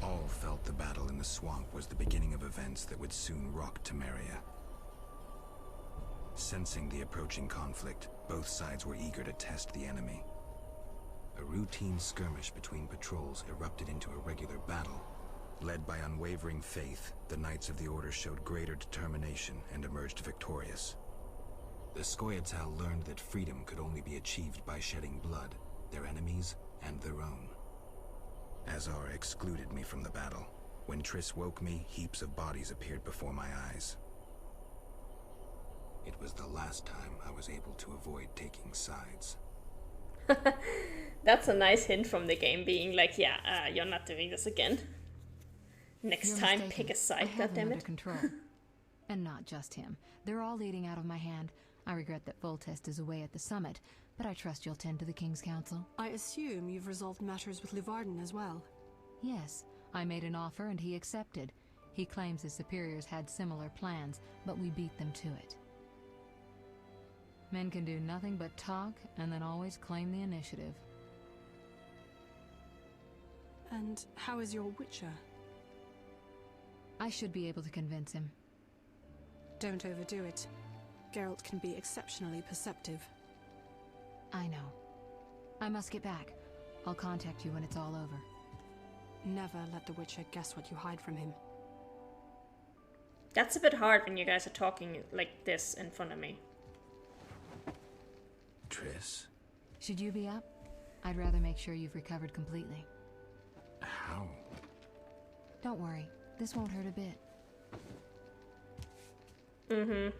All felt the battle in the swamp was the beginning of events that would soon rock Temeria. Sensing the approaching conflict, both sides were eager to test the enemy. A routine skirmish between patrols erupted into a regular battle. Led by unwavering faith, the Knights of the Order showed greater determination and emerged victorious. The Scoia'tael learned that freedom could only be achieved by shedding blood, their enemies and their own. Azar excluded me from the battle. When Triss woke me, heaps of bodies appeared before my eyes. It was the last time I was able to avoid taking sides. That's a nice hint from the game, being like, yeah, you're not doing this again. Next You're time, mistaken. pick a side, I have him goddammit. under control. And not just him. They're all leading out of my hand. I regret that Foltest is away at the summit, but I trust you'll tend to the King's Council. I assume you've resolved matters with Luvarden as well. Yes, I made an offer and he accepted. He claims his superiors had similar plans, but we beat them to it. Men can do nothing but talk and then always claim the initiative. And how is your Witcher? I should be able to convince him. Don't overdo it. Geralt can be exceptionally perceptive. I know. I must get back. I'll contact you when it's all over. Never let the Witcher guess what you hide from him. That's a bit hard when you guys are talking like this in front of me. Triss? Should you be up? I'd rather make sure you've recovered completely. How? Don't worry. This won't hurt a bit. Mm-hmm.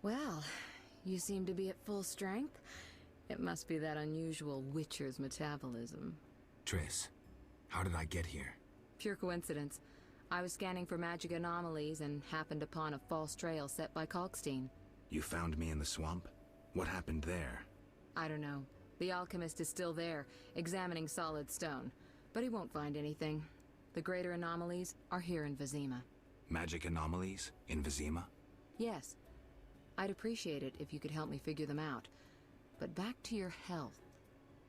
Well, you seem to be at full strength. It must be that unusual Witcher's metabolism. Triss, how did I get here? Pure coincidence. I was scanning for magic anomalies and happened upon a false trail set by Kalkstein. You found me in the swamp? What happened there? I don't know. The alchemist is still there, examining solid stone. But he won't find anything. The greater anomalies are here in Vizima. Magic anomalies? In Vizima? Yes. I'd appreciate it if you could help me figure them out. But back to your health.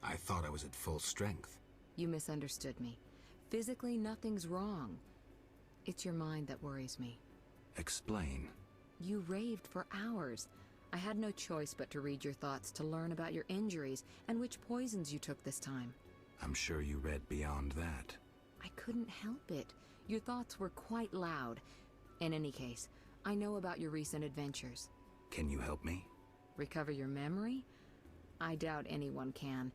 I thought I was at full strength. You misunderstood me. Physically, nothing's wrong. It's your mind that worries me. Explain. You raved for hours. I had no choice but to read your thoughts to learn about your injuries and which poisons you took this time. I'm sure you read beyond that. I couldn't help it. Your thoughts were quite loud. In any case, I know about your recent adventures. Can you help me? Recover your memory? I doubt anyone can,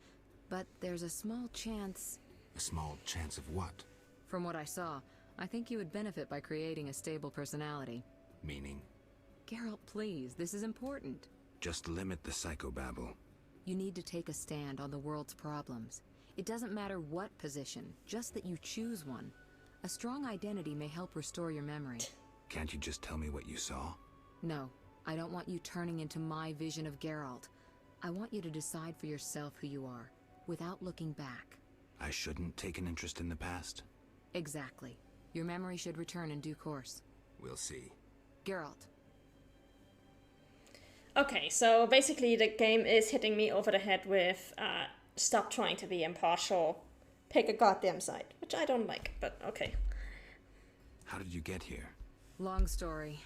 but there's a small chance... A small chance of what? From what I saw, I think you would benefit by creating a stable personality. Meaning? Geralt, please, this is important. Just limit the psychobabble. You need to take a stand on the world's problems. It doesn't matter what position, just that you choose one. A strong identity may help restore your memory. Can't you just tell me what you saw? No, I don't want you turning into my vision of Geralt. I want you to decide for yourself who you are, without looking back. I shouldn't take an interest in the past? Exactly. Your memory should return in due course. We'll see. Geralt. Okay, so basically the game is hitting me over the head with stop trying to be impartial, pick a goddamn side, which I don't like, but okay. How did you get here? Long story.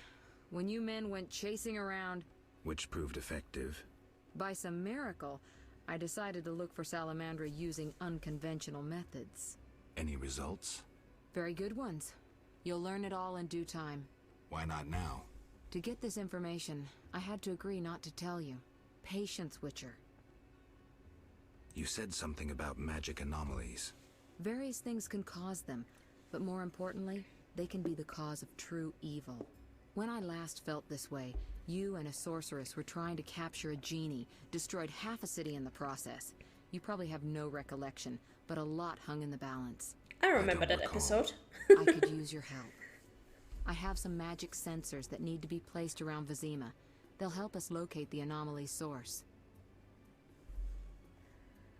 When you men went chasing around... Which proved effective. By some miracle, I decided to look for Salamandra using unconventional methods. Any results? Very good ones. You'll learn it all in due time. Why not now? To get this information, I had to agree not to tell you. Patience, Witcher. You said something about magic anomalies. Various things can cause them, but more importantly, they can be the cause of true evil. When I last felt this way, you and a sorceress were trying to capture a genie, destroyed half a city in the process. You probably have no recollection, but a lot hung in the balance. I remember don't that recall. episode. I could use your help. I have some magic sensors that need to be placed around Vizima. They'll help us locate the anomaly's source.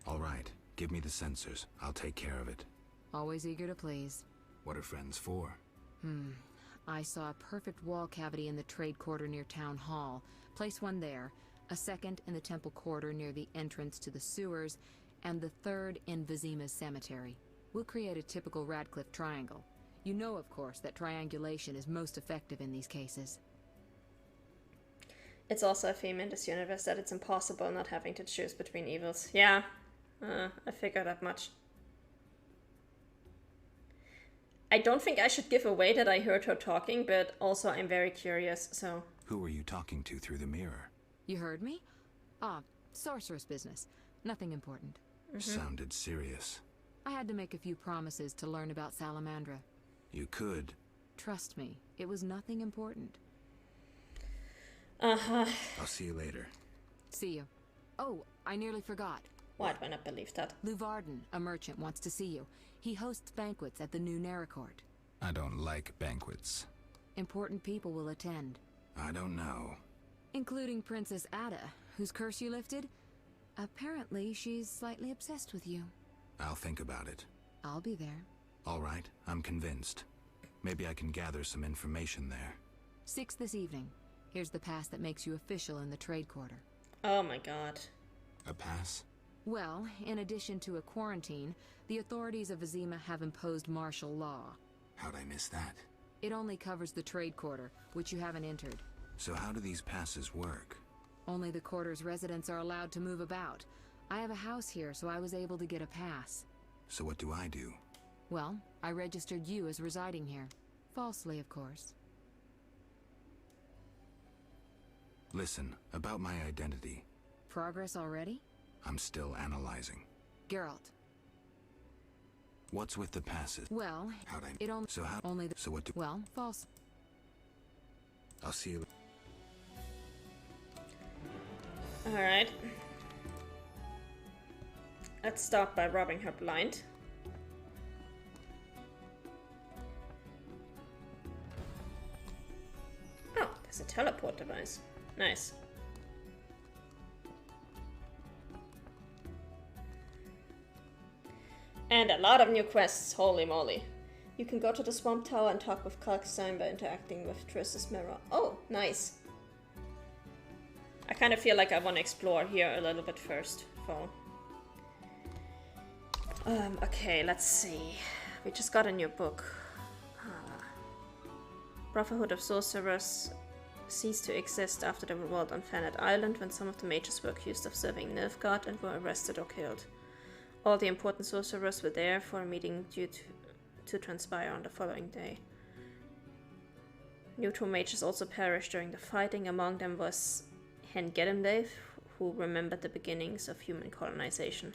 All right, give me the sensors. I'll take care of it. Always eager to please. What are friends for? I saw a perfect wall cavity in the trade quarter near Town Hall. Place one there, a second in the temple quarter near the entrance to the sewers, and the third in Vizima's cemetery. We'll create a typical Radcliffe triangle. You know, of course, that triangulation is most effective in these cases. It's also a theme in this universe that it's impossible not having to choose between evils. Yeah, I figured that much. I don't think I should give away that I heard her talking, but also I'm very curious, so... Who were you talking to through the mirror? You heard me? Ah, sorceress business. Nothing important. Sounded serious. I had to make a few promises to learn about Salamandra. You could. Trust me, it was nothing important. Uh-huh. I'll see you later. See you. Oh, I nearly forgot. Why'd I not believe that? Luvarden, a merchant, wants to see you. He hosts banquets at the new Neracourt. I don't like banquets. Important people will attend. I don't know. Including Princess Ada, whose curse you lifted. Apparently, she's slightly obsessed with you. I'll think about it. I'll be there. All right, I'm convinced. Maybe I can gather some information there. 6 this evening. Here's the pass that makes you official in the trade quarter. Oh my god. A pass? Well, in addition to a quarantine, the authorities of Vizima have imposed martial law. How'd I miss that? It only covers the trade quarter, which you haven't entered. So how do these passes work? Only the quarter's residents are allowed to move about. I have a house here, so I was able to get a pass. So what do I do? Well, I registered you as residing here. Falsely, of course. Listen, about my identity. Progress already? I'm still analyzing. Geralt. What's with the passes? Well, How'd I... it only... So how... Only the... So what do... Well, false. I'll see you... Alright. Let's start by robbing her blind. Oh, there's a teleport device. Nice. And a lot of new quests, holy moly. You can go to the Swamp Tower and talk with Kalkstein by interacting with Triss's mirror. Oh, nice. I kind of feel like I want to explore here a little bit first. So. Okay, let's see. We just got a new book. Brotherhood of Sorcerers ceased to exist after the revolt on Fannet Island when some of the mages were accused of serving Nilfgaard and were arrested or killed. All the important sorcerers were there for a meeting due to transpire on the following day. Neutral mages also perished during the fighting. Among them was Hen Gedemdave, who remembered the beginnings of human colonization.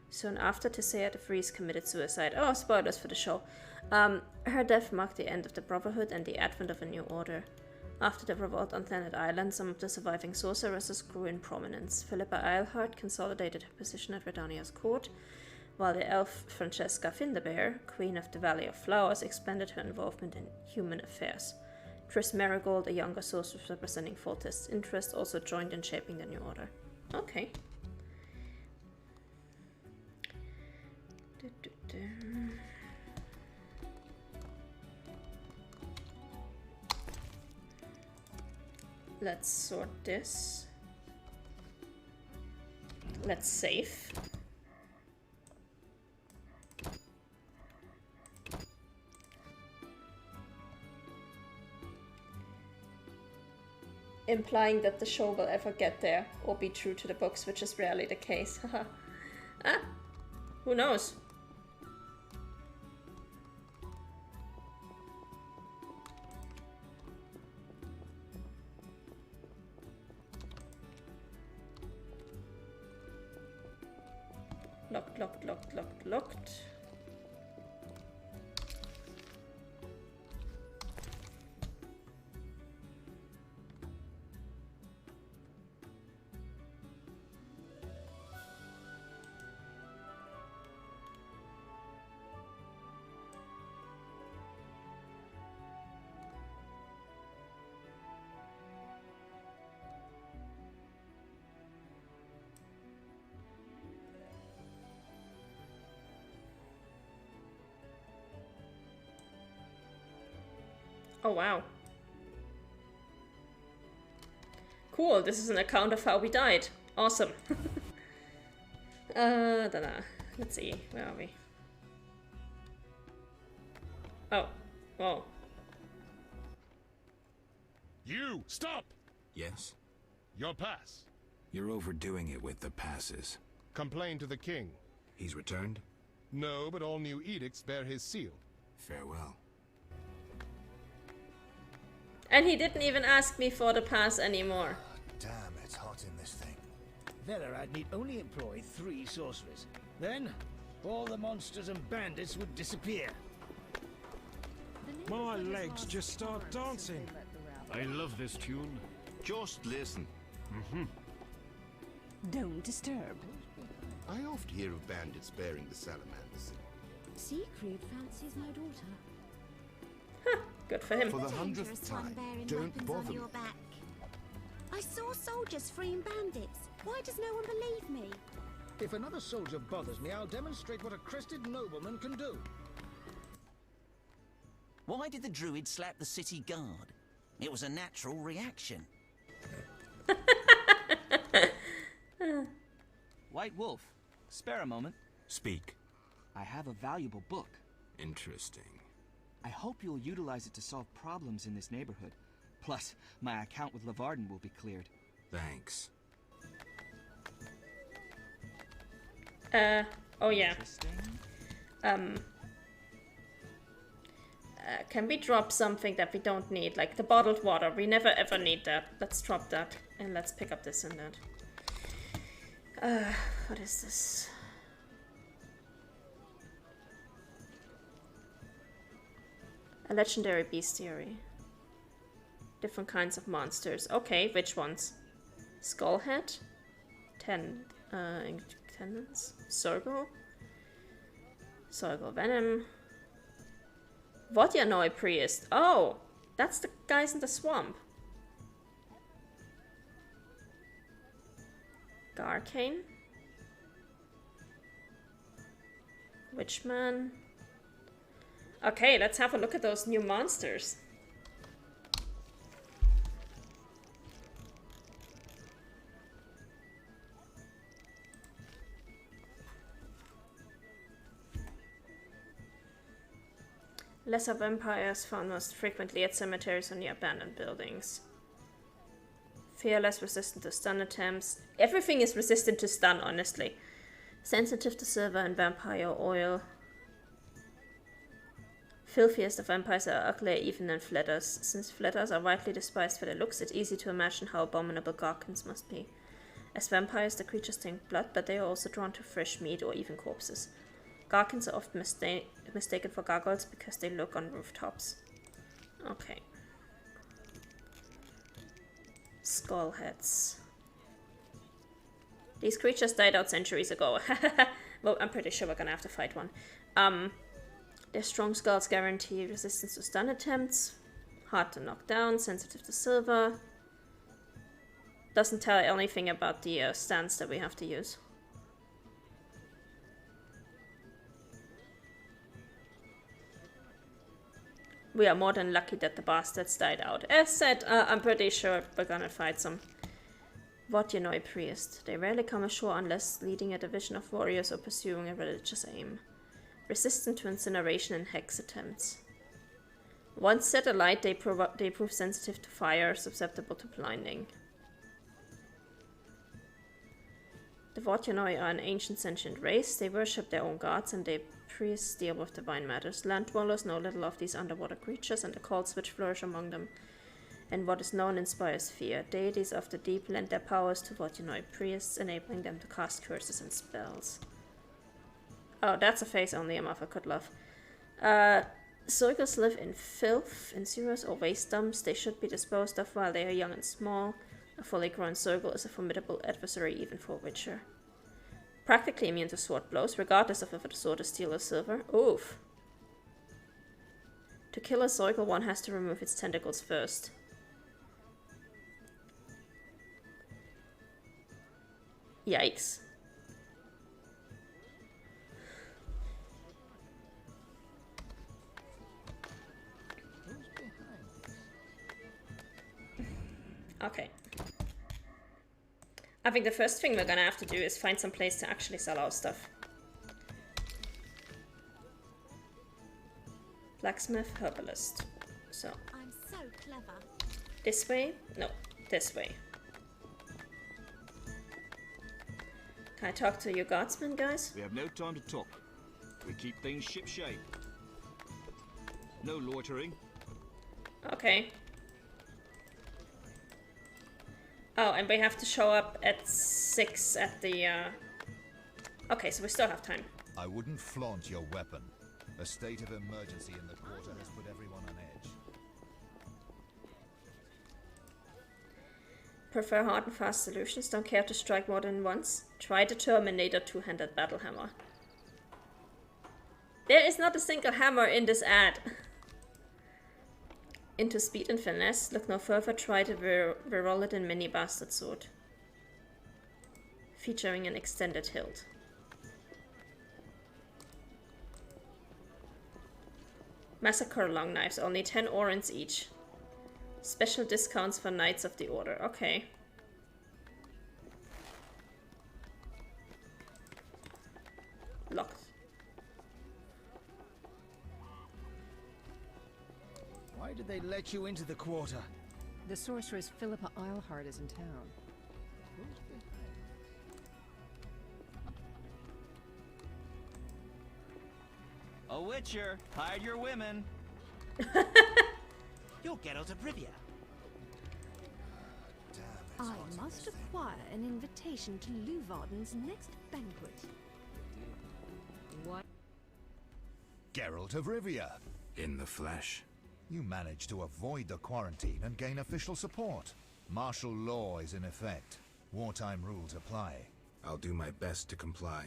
Soon after, Tesea the Freeze committed suicide. Oh, spoilers for the show. Her death marked the end of the Brotherhood and the advent of a new order. After the revolt on Thanet Island, some of the surviving sorceresses grew in prominence. Philippa Eilhart consolidated her position at Redania's court, while the elf Francesca Findabair, Queen of the Valley of Flowers, expanded her involvement in human affairs. Triss Marigold, a younger sorceress representing Foltest's interest, also joined in shaping the new order. Okay. Let's sort this. Let's save. Implying that the show will ever get there or be true to the books, which is rarely the case. Ah, who knows? Locked. Oh wow. Cool, this is an account of how we died. Awesome. Don't know. Let's see. Where are we? Oh. Whoa. You! Stop! Yes? Your pass. You're overdoing it with the passes. Complain to the king. He's returned? No, but all new edicts bear his seal. Farewell. And he didn't even ask me for the pass anymore. Damn, it's hot in this thing. Velerad need only employ 3 sorcerers. Then, all the monsters and bandits would disappear. My legs just start dancing. I love this tune. Just listen. Don't disturb. I oft hear of bandits bearing the salamanders. Siegfried fancies my daughter. Good for him. For the Dangerous 100th one time, bearing don't weapons bother on me. your back. I saw soldiers freeing bandits. Why does no one believe me? If another soldier bothers me, I'll demonstrate what a crested nobleman can do. Why did the druid slap the city guard? It was a natural reaction. White Wolf, spare a moment. Speak. I have a valuable book. Interesting. I hope you'll utilize it to solve problems in this neighborhood. Plus, my account with Lavarden will be cleared. Thanks. Oh yeah. Interesting. Can we drop something that we don't need? Like the bottled water. We never ever need that. Let's drop that. And let's pick up this and that. What is this? A legendary bestiary. Different kinds of monsters. Okay, which ones? Skullhead? Tendons? Sorghel? Sorghel venom. Vodyanoi priest. Oh, that's the guys in the swamp. Garcane. Witchman. Okay, let's have a look at those new monsters. Lesser vampires found most frequently at cemeteries or near abandoned buildings. Fearless, resistant to stun attempts. Everything is resistant to stun, honestly. Sensitive to silver and vampire oil. Filthiest of vampires are uglier even than fletters. Since fletters are widely despised for their looks, it's easy to imagine how abominable garkins must be. As vampires, the creatures drink blood, but they are also drawn to fresh meat or even corpses. Garkins are often mistaken for gargoyles because they lurk on rooftops. Okay. Skullheads. These creatures died out centuries ago. Well, I'm pretty sure we're gonna have to fight one. Their strong skulls guarantee resistance to stun attempts. Hard to knock down, sensitive to silver. Doesn't tell anything about the stance that we have to use. We are more than lucky that the bastards died out. As said, I'm pretty sure we're gonna fight some Vodyanoi priest. They rarely come ashore unless leading a division of warriors or pursuing a religious aim. Resistant to incineration and hex attempts. Once set alight, they prove sensitive to fire, susceptible to blinding. The Vodyanoi are an ancient sentient race. They worship their own gods and their priests deal with divine matters. Land dwellers know little of these underwater creatures and the cults which flourish among them. And what is known inspires fear. Deities of the deep lend their powers to Vodyanoi priests, enabling them to cast curses and spells. Oh, that's a face only a mother could love. Sorghels live in filth, in sewers or waste dumps. They should be disposed of while they are young and small. A fully grown Sorghel is a formidable adversary even for a witcher. Practically immune to sword blows, regardless of if the sword is steel or silver. Oof. To kill a Sorghel, one has to remove its tentacles first. Yikes. Okay. I think the first thing we're gonna have to do is find some place to actually sell our stuff. Blacksmith, herbalist. So. I'm so clever. This way? No, this way. Can I talk to your guardsmen, guys? We have no time to talk. We keep things shipshape. No loitering. Okay. Oh, and we have to show up at 6 at the, Okay, so we still have time. I wouldn't flaunt your weapon. A state of emergency in the quarter has put everyone on edge. Prefer hard and fast solutions, don't care to strike more than once. Try the Terminator two-handed battle hammer. There is not a single hammer in this ad. Into speed and finesse, look no further, try the Virolidin mini bastard sword. Featuring an extended hilt. Massacre long knives, only 10 orens each. Special discounts for Knights of the Order. Okay. Locked. Why did they let you into the quarter? The sorceress Philippa Eilhart is in town. A witcher, hide your women. You're Geralt of Rivia. I must acquire an invitation to Luvarden's next banquet. What? Geralt of Rivia. In the flesh. You managed to avoid the quarantine and gain official support. Martial law is in effect. Wartime rules apply. I'll do my best to comply.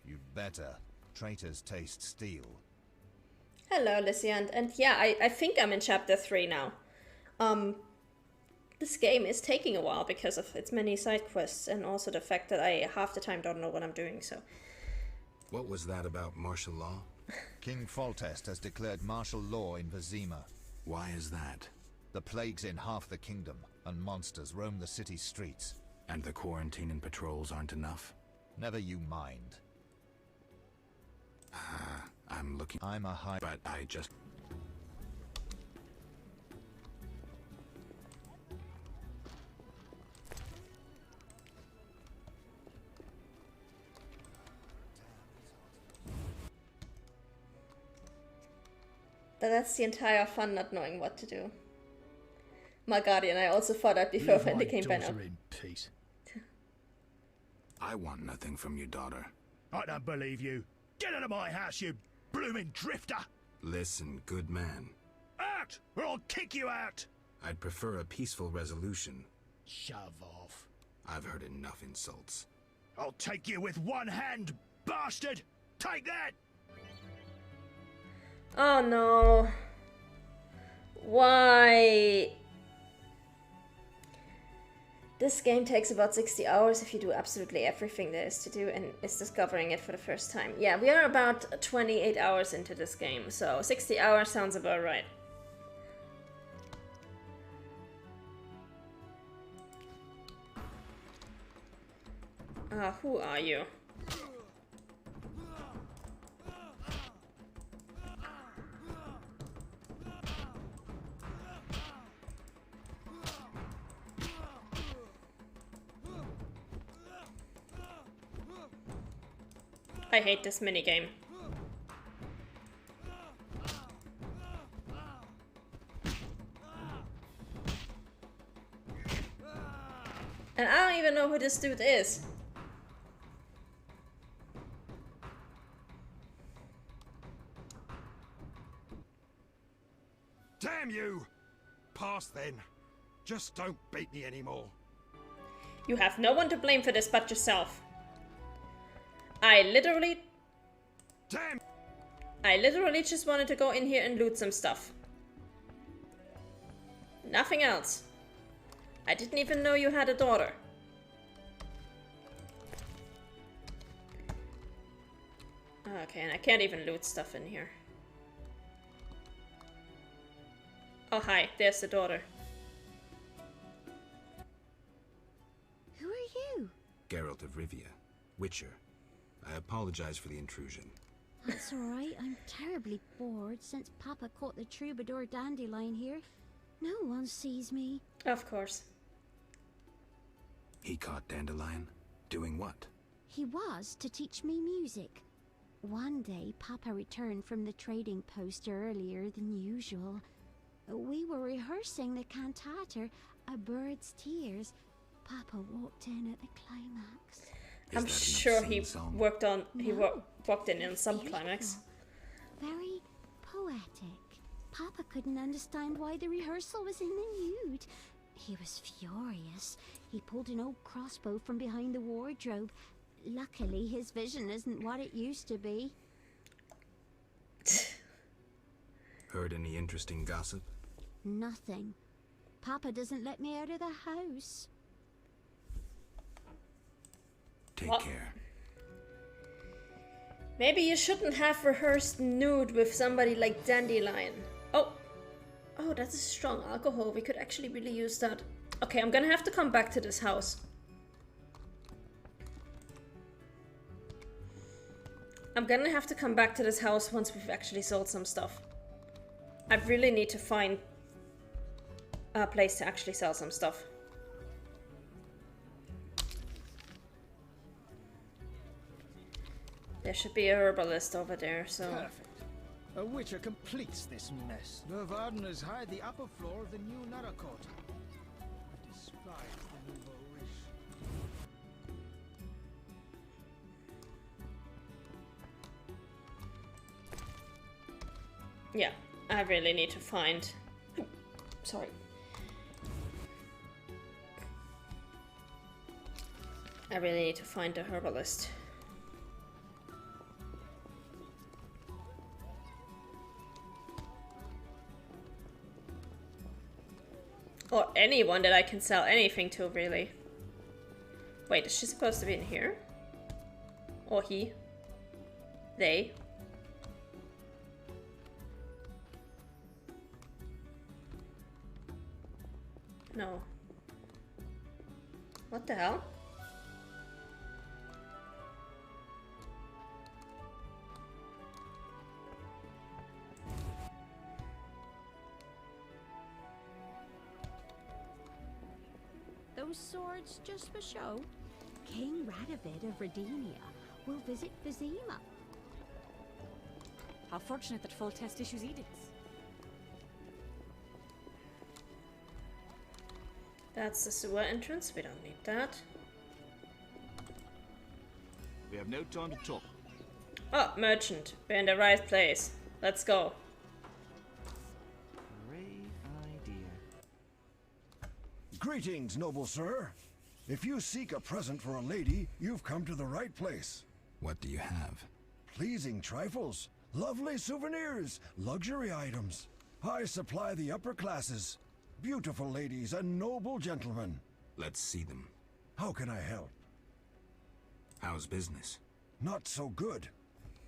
You'd better. Traitors taste steel. Hello, Lysiand. And yeah, I think I'm in chapter 3 now. This game is taking a while because of its many side quests and also the fact that I half the time don't know what I'm doing, so. What was that about martial law? King Foltest has declared martial law in Vizima. Why is that? The plague's in half the kingdom, and monsters roam the city's streets. And the quarantine and patrols aren't enough? Never you mind. I'm looking... I'm a high... But I just... But that's the entire fun, not knowing what to do. My guardian, I also thought I'd be further in the game by now. In peace. I want nothing from your daughter. I don't believe you. Get out of my house, you blooming drifter! Listen, good man. Out, or I'll kick you out! I'd prefer a peaceful resolution. Shove off. I've heard enough insults. I'll take you with one hand, bastard! Take that! Oh no. Why? This game takes about 60 hours if you do absolutely everything there is to do and is discovering it for the first time. Yeah, we are about 28 hours into this game, so 60 hours sounds about right. Who are you? I hate this minigame. And I don't even know who this dude is. Damn you! Pass then. Just don't beat me anymore. You have no one to blame for this but yourself. I literally just wanted to go in here and loot some stuff. Nothing else. I didn't even know you had a daughter. Okay, and I can't even loot stuff in here. Oh, hi. There's the daughter. Who are you? Geralt of Rivia, Witcher. I apologize for the intrusion. That's alright, I'm terribly bored since Papa caught the troubadour Dandelion here. No one sees me. Of course. He caught Dandelion? Doing what? He was to teach me music. One day, Papa returned from the trading post earlier than usual. We were rehearsing the cantata, A Bird's Tears. Papa walked in at the climax. I'm sure he worked on. He walked in some climax. Very poetic. Papa couldn't understand why the rehearsal was in the nude. He was furious. He pulled an old crossbow from behind the wardrobe. Luckily, his vision isn't what it used to be. Heard any interesting gossip? Nothing. Papa doesn't let me out of the house. Take care. Maybe you shouldn't have rehearsed nude with somebody like Dandelion. Oh, that's a strong alcohol. We could actually really use that. Okay, I'm gonna have to come back to this house. I'm gonna have to come back to this house once we've actually sold some stuff. I really need to find a place to actually sell some stuff. There should be a herbalist over there, so... Perfect. A Witcher completes this mess. The Varden has hired the upper floor of the new Narrakot. I despise the nouveau riche. Yeah, I really need to find... Sorry. I really need to find a herbalist. Or anyone that I can sell anything to, really. Wait, is she supposed to be in here? Or he? They? No. What the hell? Those swords just for show? King Radovid of Redenia will visit Vizima. How fortunate that Foltest issues edicts. That's the sewer entrance. We don't need that. We have no time to talk. Oh, merchant. We're in the right place. Let's go. Great idea. Greetings, noble sir. If you seek a present for a lady, you've come to the right place. What do you have? Pleasing trifles, lovely souvenirs, luxury items. I supply the upper classes. Beautiful ladies and noble gentlemen. Let's see them. How can I help? How's business? Not so good.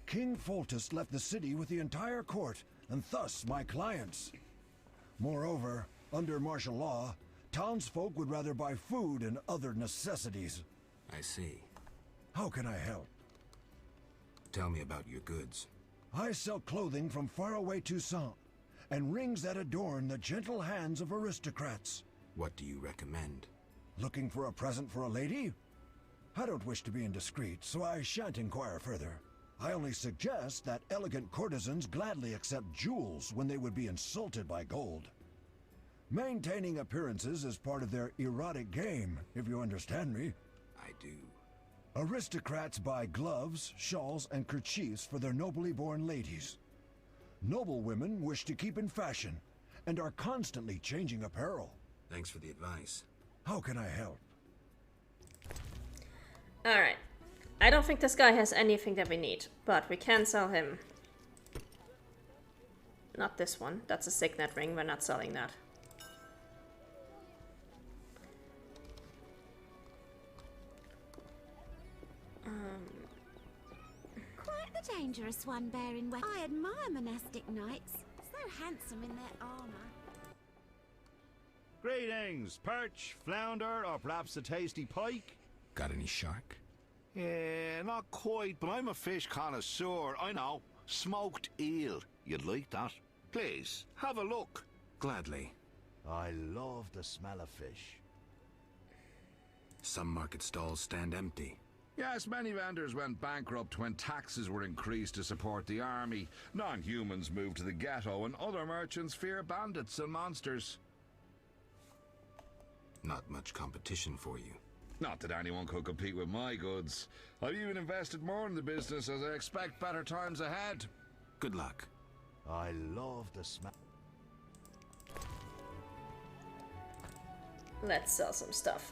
King Foltest left the city with the entire court, and thus my clients. Moreover, under martial law, townsfolk would rather buy food and other necessities. I see. How can I help? Tell me about your goods. I sell clothing from faraway Toussaint, and rings that adorn the gentle hands of aristocrats. What do you recommend? Looking for a present for a lady? I don't wish to be indiscreet, so I shan't inquire further. I only suggest that elegant courtesans gladly accept jewels when they would be insulted by gold. Maintaining appearances is part of their erotic game, if you understand me. I do. Aristocrats buy gloves, shawls, and kerchiefs for their nobly born ladies. Noble women wish to keep in fashion, and are constantly changing apparel. Thanks for the advice. How can I help? Alright. I don't think this guy has anything that we need, but we can sell him. Not this one. That's a signet ring. We're not selling that. Quite the dangerous one, bearing wet. I admire monastic knights. So handsome in their armor. Greetings, perch, flounder, or perhaps a tasty pike? Got any shark? Yeah, not quite, but I'm a fish connoisseur. I know. Smoked eel. You'd like that. Please, have a look. Gladly. I love the smell of fish. Some market stalls stand empty. Yes, many vendors went bankrupt when taxes were increased to support the army. Non-humans moved to the ghetto, and other merchants fear bandits and monsters. Not much competition for you. Not that anyone could compete with my goods. I've even invested more in the business as I expect better times ahead. Good luck. I love the smell. Let's sell some stuff.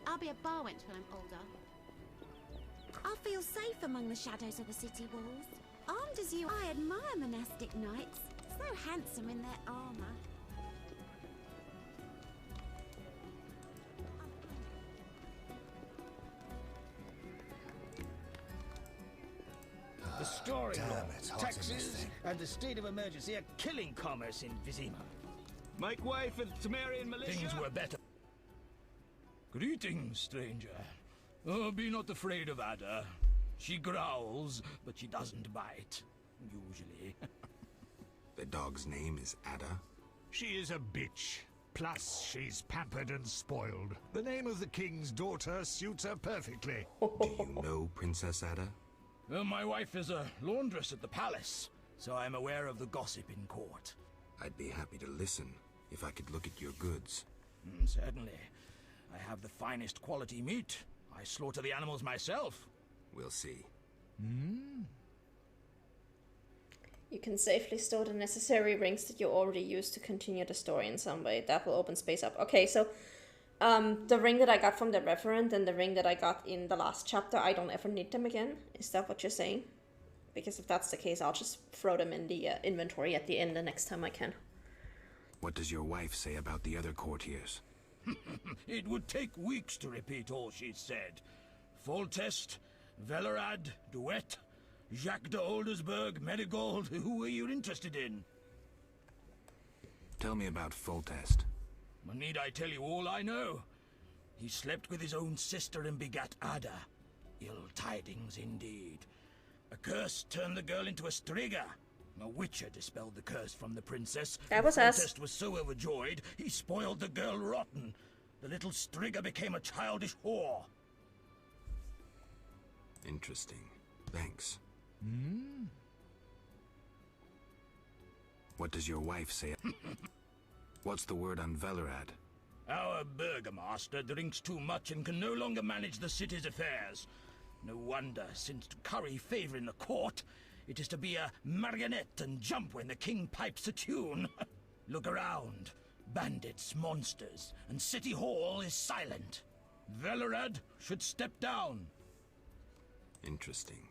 I'll be a bar wench when I'm older. I'll feel safe among the shadows of the city walls. Armed as you, I admire monastic knights. So handsome in their armor. The story Damn law, it, hot in this taxes, thing. and the state of emergency are killing commerce in Vizima. Make way for the Temerian militia. Things were better. Greetings, stranger. Oh, be not afraid of Ada. She growls, but she doesn't bite. Usually. The dog's name is Ada? She is a bitch. Plus, she's pampered and spoiled. The name of the king's daughter suits her perfectly. Do you know Princess Ada? Well, my wife is a laundress at the palace, so I'm aware of the gossip in court. I'd be happy to listen, if I could look at your goods. Certainly. I have the finest quality meat. I slaughter the animals myself. We'll see. You can safely store the necessary rings that you already used to continue the story in some way. That will open space up. Okay, so the ring that I got from the Reverend and the ring that I got in the last chapter, I don't ever need them again. Is that what you're saying? Because if that's the case, I'll just throw them in the inventory at the end the next time I can. What does your wife say about the other courtiers? It would take weeks to repeat all she said. Foltest, Velerad, Duet, Jacques de Oldersberg, Marigold. Who are you interested in? Tell me about Foltest. Need I tell you all I know? He slept with his own sister and begat Ada. Ill tidings indeed. A curse turned the girl into a Striga. A witcher dispelled the curse from the princess. That was us. Foltest was so overjoyed, he spoiled the girl rotten. The little Striga became a childish whore. Interesting. Thanks. What does your wife say? What's the word on Velerad? Our burgomaster drinks too much and can no longer manage the city's affairs. No wonder, since to curry favor in the court, it is to be a marionette and jump when the king pipes a tune. Look around. Bandits, monsters, and City Hall is silent. Velerad should step down. Interesting.